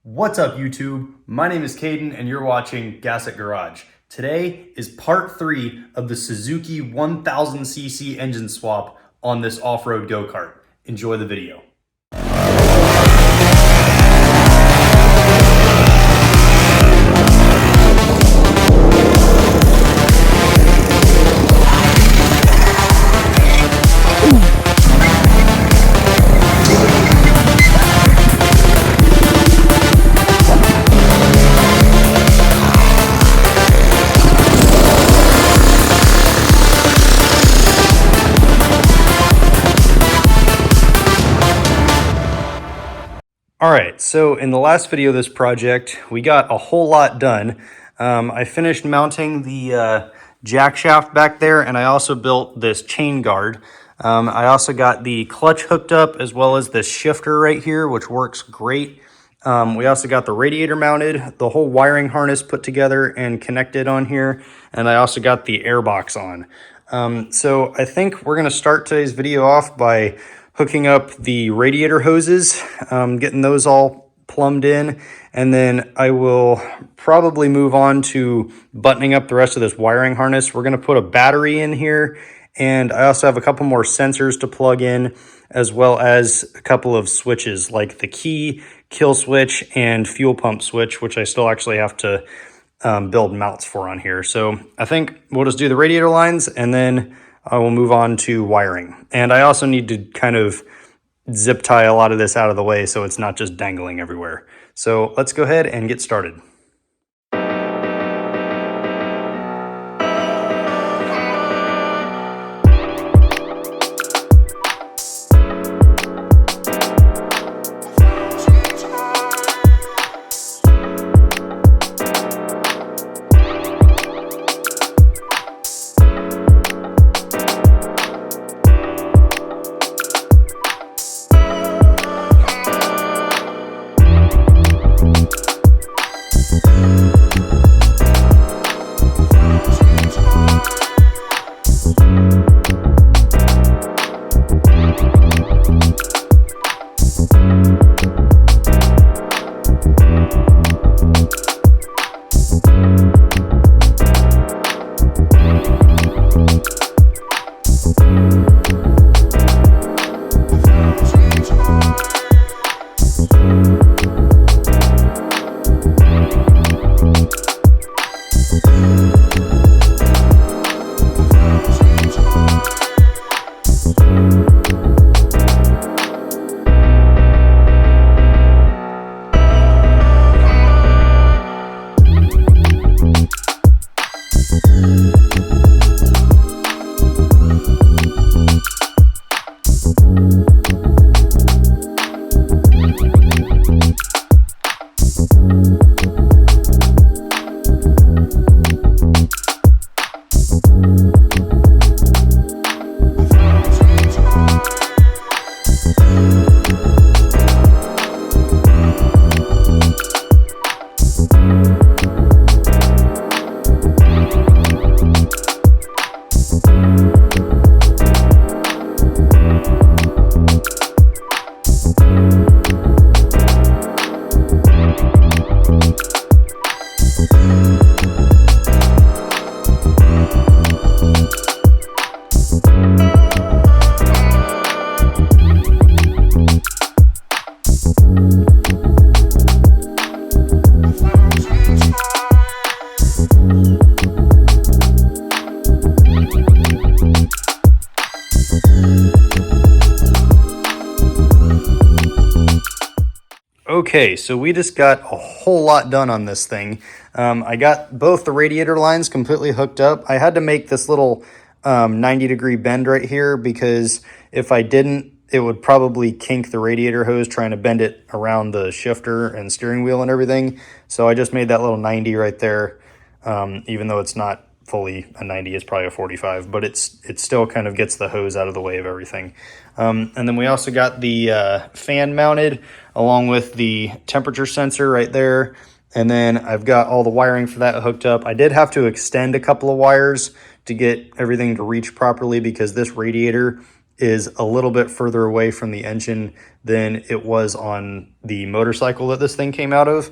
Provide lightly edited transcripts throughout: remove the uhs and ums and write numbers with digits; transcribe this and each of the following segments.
What's up, YouTube? My name is Caden and you're watching Gas at Garage. Today is part 3 of the Suzuki 1000cc engine swap on this off-road go-kart. Enjoy the video. All right, so in the last video of this project, we got a whole lot done. I finished mounting the jack shaft back there, and I also built this chain guard. I also got the clutch hooked up as well as this shifter right here, which works great. We also got the radiator mounted, the whole wiring harness put together and connected on here, and I also got the airbox on. So I think we're gonna start today's video off by hooking up the radiator hoses, getting those all plumbed in, and then I will probably move on to buttoning up the rest of this wiring harness. We're gonna put a battery in here, and I also have a couple more sensors to plug in, as well as a couple of switches like the key, kill switch, and fuel pump switch, which I still actually have to build mounts for on here. So I think we'll just do the radiator lines and then I will move on to wiring. And I also need to kind of zip tie a lot of this out of the way so it's not just dangling everywhere. So let's go ahead and get started. Okay, so we just got a whole lot done on this thing. I got both the radiator lines completely hooked up. I had to make this little 90-degree bend right here because if I didn't, it would probably kink the radiator hose trying to bend it around the shifter and steering wheel and everything. So I just made that little 90 right there, even though it's not fully a 90, it's probably a 45, but it still kind of gets the hose out of the way of everything. And then we also got the fan mounted along with the temperature sensor right there. And then I've got all the wiring for that hooked up. I did have to extend a couple of wires to get everything to reach properly because this radiator is a little bit further away from the engine than it was on the motorcycle that this thing came out of.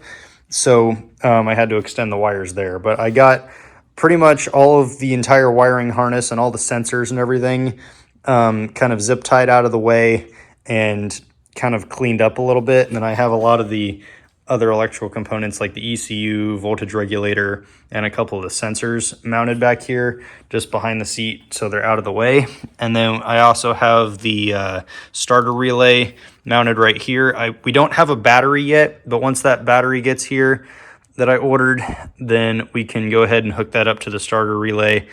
So I had to extend the wires there. But I got pretty much all of the entire wiring harness and all the sensors and everything kind of zip tied out of the way and kind of cleaned up a little bit. And then I have a lot of the other electrical components like the ECU, voltage regulator, and a couple of the sensors mounted back here just behind the seat so they're out of the way. And then I also have the starter relay mounted right here. We don't have a battery yet, but once that battery gets here that I ordered, then we can go ahead and hook that up to the starter relay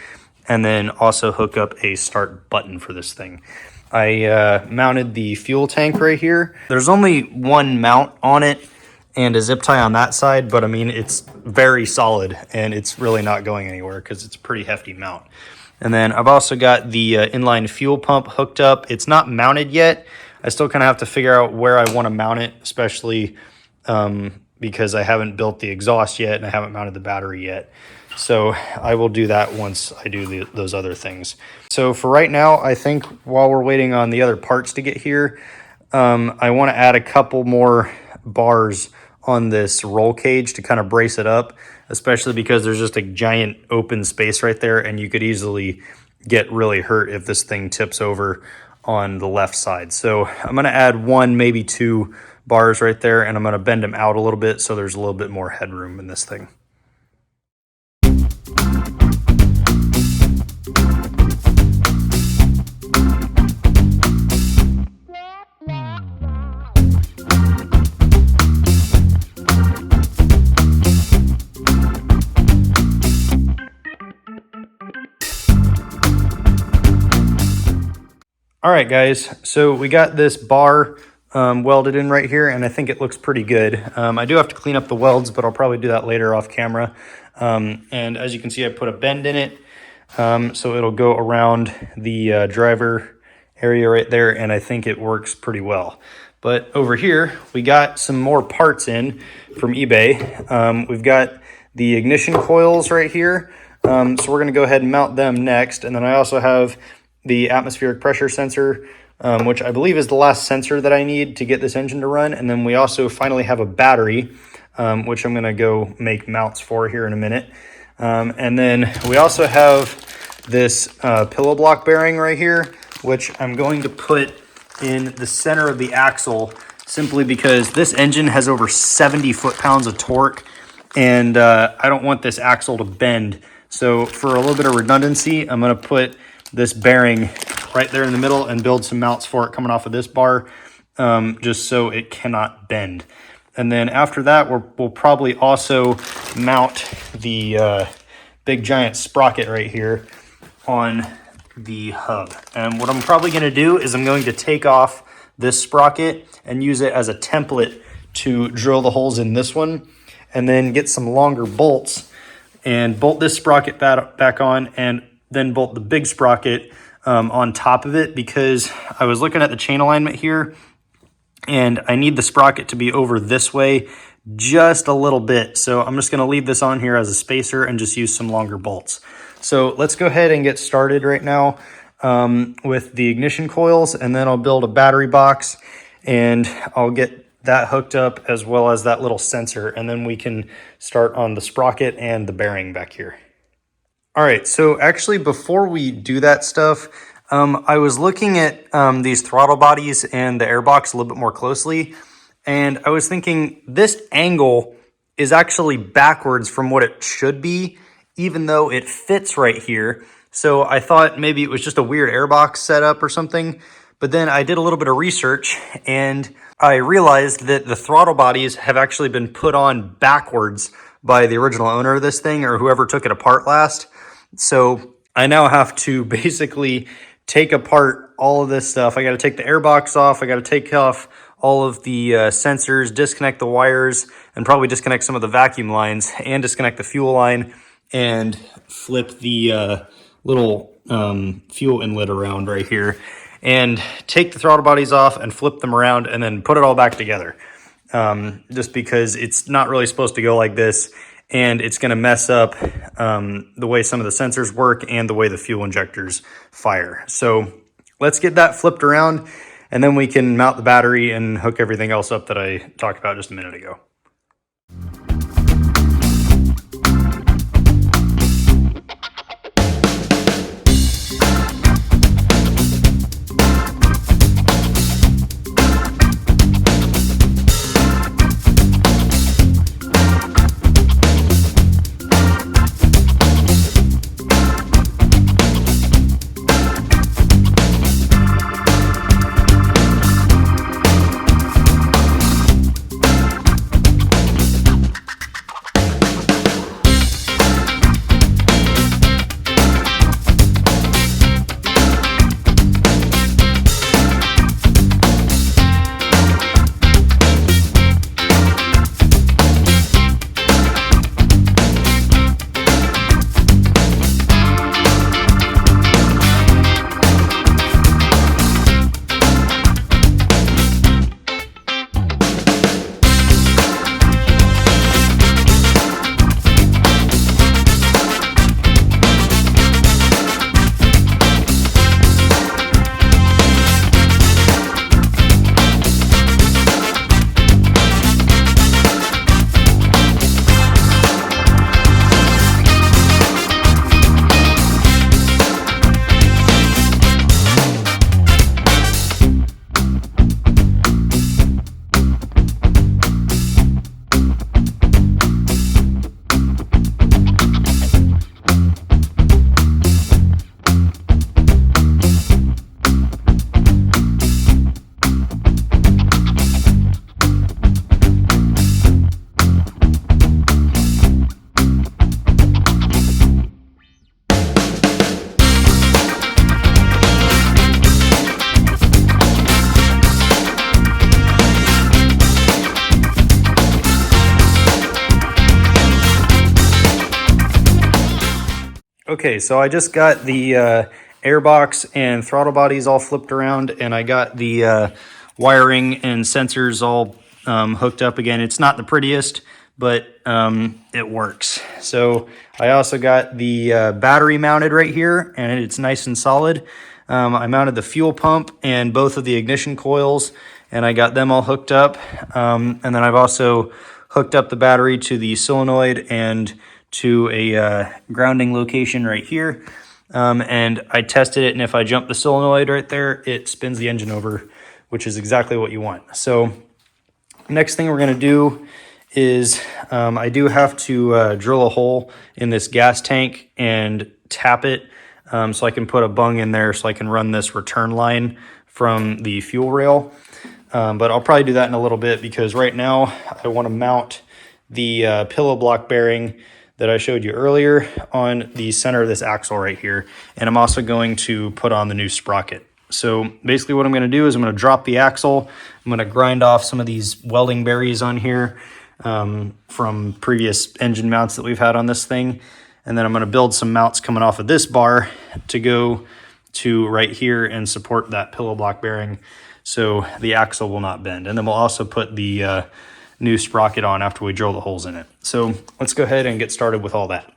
and then also hook up a start button for this thing. I mounted the fuel tank right here. There's only one mount on it and a zip tie on that side, but I mean, it's very solid and it's really not going anywhere because it's a pretty hefty mount. And then I've also got the inline fuel pump hooked up. It's not mounted yet. I still kind of have to figure out where I want to mount it, especially because I haven't built the exhaust yet and I haven't mounted the battery yet. So I will do that once I do those other things. So for right now, I think while we're waiting on the other parts to get here, I want to add a couple more bars on this roll cage to kind of brace it up, especially because there's just a giant open space right there and you could easily get really hurt if this thing tips over on the left side. So I'm going to add one, maybe two bars right there, and I'm going to bend them out a little bit so there's a little bit more headroom in this thing. All right, guys, so we got this bar welded in right here, and I think it looks pretty good. I do have to clean up the welds, but I'll probably do that later off camera. And as you can see, I put a bend in it, so it'll go around the driver area right there, and I think it works pretty well. But over here, we got some more parts in from eBay. We've got the ignition coils right here, so we're going to go ahead and mount them next. And then I also have the atmospheric pressure sensor, which I believe is the last sensor that I need to get this engine to run. And then we also finally have a battery, which I'm going to go make mounts for here in a minute. And then we also have this pillow block bearing right here, which I'm going to put in the center of the axle simply because this engine has over 70 foot-pounds of torque, and I don't want this axle to bend. So for a little bit of redundancy, I'm going to put this bearing right there in the middle and build some mounts for it coming off of this bar, just so it cannot bend. And then after that, we'll probably also mount the big giant sprocket right here on the hub. And what I'm probably going to do is I'm going to take off this sprocket and use it as a template to drill the holes in this one, and then get some longer bolts and bolt this sprocket back on, and then bolt the big sprocket on top of it, because I was looking at the chain alignment here and I need the sprocket to be over this way just a little bit. So I'm just going to leave this on here as a spacer and just use some longer bolts. So let's go ahead and get started right now with the ignition coils, and then I'll build a battery box and I'll get that hooked up as well as that little sensor, and then we can start on the sprocket and the bearing back here. All right, so actually before we do that stuff, I was looking at these throttle bodies and the airbox a little bit more closely, and I was thinking this angle is actually backwards from what it should be, even though it fits right here. So I thought maybe it was just a weird airbox setup or something, but then I did a little bit of research and I realized that the throttle bodies have actually been put on backwards by the original owner of this thing, or whoever took it apart last. So I now have to basically take apart all of this stuff. I got to take the airbox off. I got to take off all of the sensors, disconnect the wires, and probably disconnect some of the vacuum lines, and disconnect the fuel line, and flip the little fuel inlet around right here, and take the throttle bodies off and flip them around, and then put it all back together. Just because it's not really supposed to go like this, and it's going to mess up the way some of the sensors work and the way the fuel injectors fire. So let's get that flipped around, and then we can mount the battery and hook everything else up that I talked about just a minute ago. Okay, so I just got the airbox and throttle bodies all flipped around, and I got the wiring and sensors all hooked up again. It's not the prettiest, but it works. So I also got the battery mounted right here, and it's nice and solid. I mounted the fuel pump and both of the ignition coils, and I got them all hooked up. And then I've also hooked up the battery to the solenoid and to a grounding location right here. And I tested it, and if I jump the solenoid right there, it spins the engine over, which is exactly what you want. So next thing we're going to do is I do have to drill a hole in this gas tank and tap it so I can put a bung in there so I can run this return line from the fuel rail. But I'll probably do that in a little bit, because right now I want to mount the pillow block bearing that I showed you earlier on the center of this axle right here. And I'm also going to put on the new sprocket. So basically what I'm going to do is I'm going to drop the axle. I'm going to grind off some of these welding berries on here from previous engine mounts that we've had on this thing. And then I'm going to build some mounts coming off of this bar to go to right here and support that pillow block bearing so the axle will not bend. And then we'll also put the new sprocket on after we drill the holes in it. So let's go ahead and get started with all that.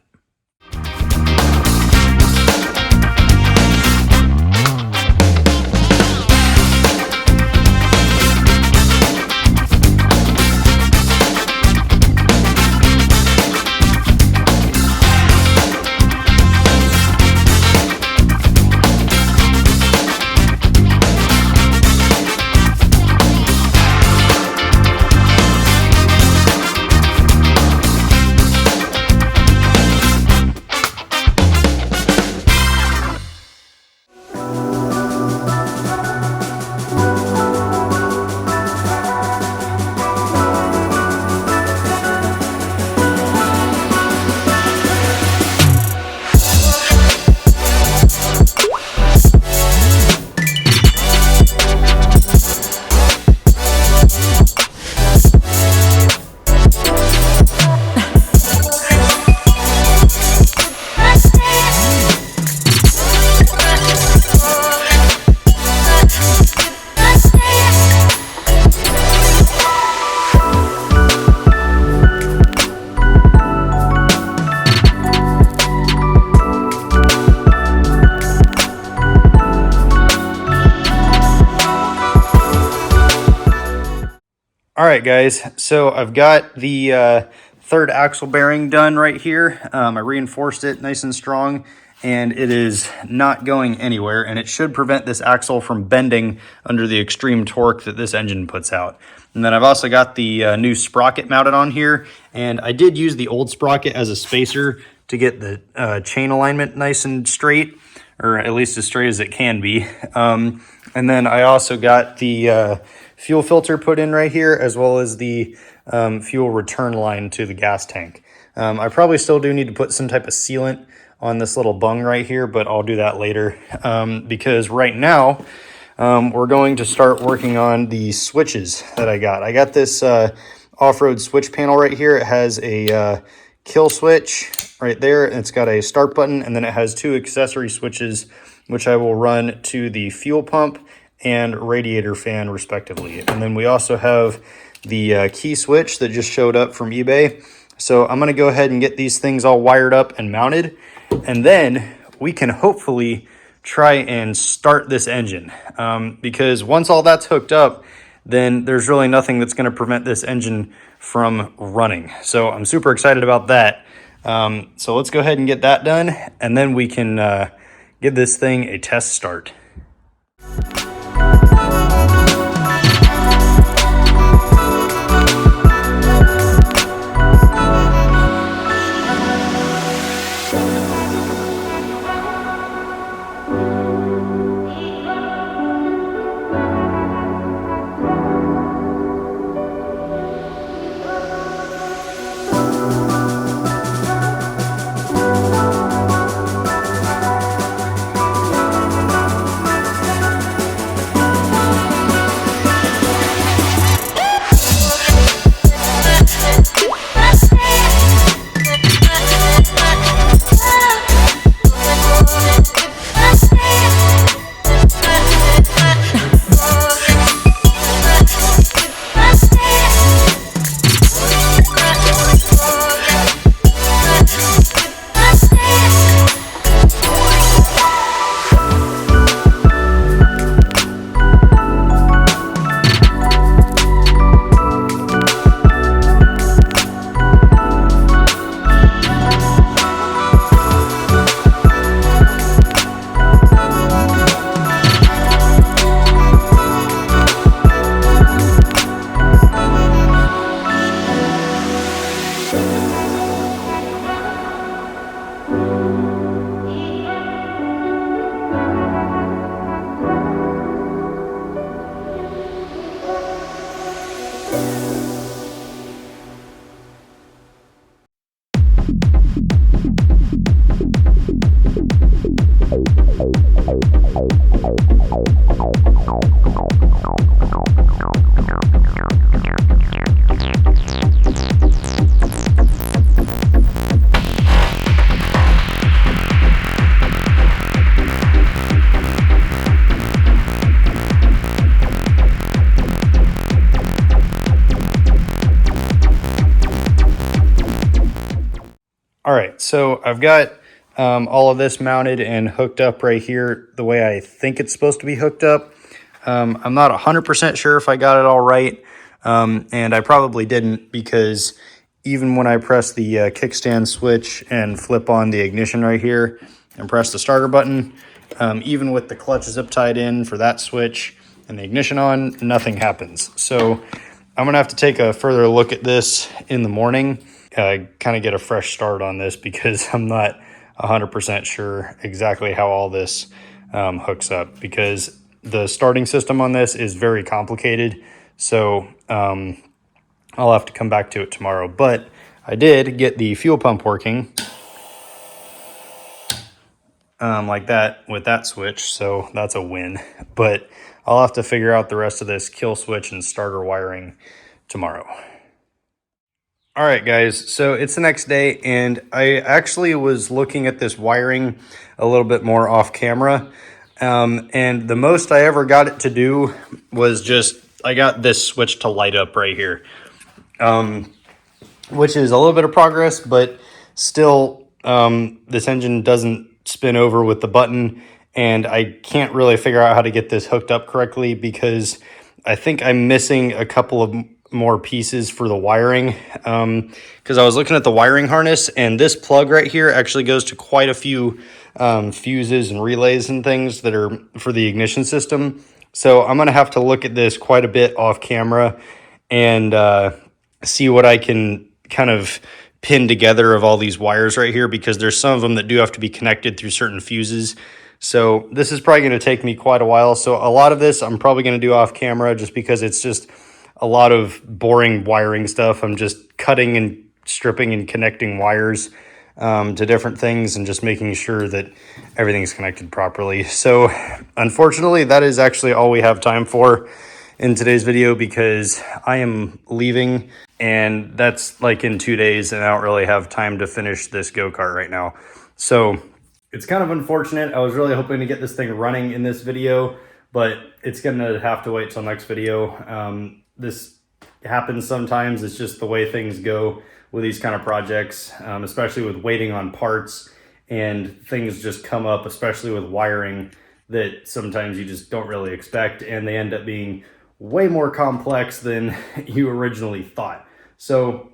right, guys, so I've got the third axle bearing done right here. I reinforced it nice and strong, and it is not going anywhere, and it should prevent this axle from bending under the extreme torque that this engine puts out. And then I've also got the new sprocket mounted on here, and I did use the old sprocket as a spacer to get the chain alignment nice and straight, or at least as straight as it can be. And then I also got the fuel filter put in right here, as well as the fuel return line to the gas tank. I probably still do need to put some type of sealant on this little bung right here, but I'll do that later, because right now we're going to start working on the switches that I got. I got this off-road switch panel right here. It has a kill switch right there. It's got a start button, and then it has two accessory switches, which I will run to the fuel pump and radiator fan respectively. And then we also have the key switch that just showed up from eBay. So I'm gonna go ahead and get these things all wired up and mounted, and then we can hopefully try and start this engine. Because once all that's hooked up, then there's really nothing that's gonna prevent this engine from running. So I'm super excited about that. So let's go ahead and get that done, and then we can give this thing a test start. All right, so I've got all of this mounted and hooked up right here the way I think it's supposed to be hooked up. I'm not 100% sure if I got it all right, and I probably didn't, because even when I press the kickstand switch and flip on the ignition right here and press the starter button, even with the clutch zip tied in for that switch and the ignition on, nothing happens. So I'm gonna have to take a further look at this in the morning, kind of get a fresh start on this, because I'm not 100% sure exactly how all this hooks up, because the starting system on this is very complicated. So I'll have to come back to it tomorrow. But I did get the fuel pump working like that with that switch, so that's a win. But I'll have to figure out the rest of this kill switch and starter wiring tomorrow. All right, guys, so it's the next day, and I actually was looking at this wiring a little bit more off camera, and the most I ever got it to do was just, I got this switch to light up right here, which is a little bit of progress, but still, this engine doesn't spin over with the button, and I can't really figure out how to get this hooked up correctly, because I think I'm missing a couple of more pieces for the wiring, because I was looking at the wiring harness, and this plug right here actually goes to quite a few fuses and relays and things that are for the ignition system. So I'm going to have to look at this quite a bit off camera and see what I can kind of pin together of all these wires right here, because there's some of them that do have to be connected through certain fuses. So this is probably going to take me quite a while. So a lot of this I'm probably going to do off camera, just because it's just a lot of boring wiring stuff. I'm just cutting and stripping and connecting wires to different things and just making sure that everything's connected properly. So unfortunately, that is actually all we have time for in today's video, because I am leaving, and that's like in 2 days, and I don't really have time to finish this go-kart right now. So it's kind of unfortunate. I was really hoping to get this thing running in this video, but it's gonna have to wait till next video. This happens sometimes. It's just the way things go with these kind of projects, especially with waiting on parts, and things just come up, especially with wiring, that sometimes you just don't really expect, and they end up being way more complex than you originally thought. So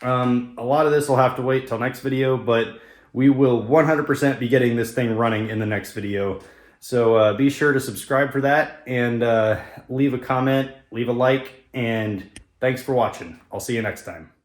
a lot of this will have to wait till next video, but we will 100% be getting this thing running in the next video. So be sure to subscribe for that, and leave a comment, leave a like, and thanks for watching. I'll see you next time.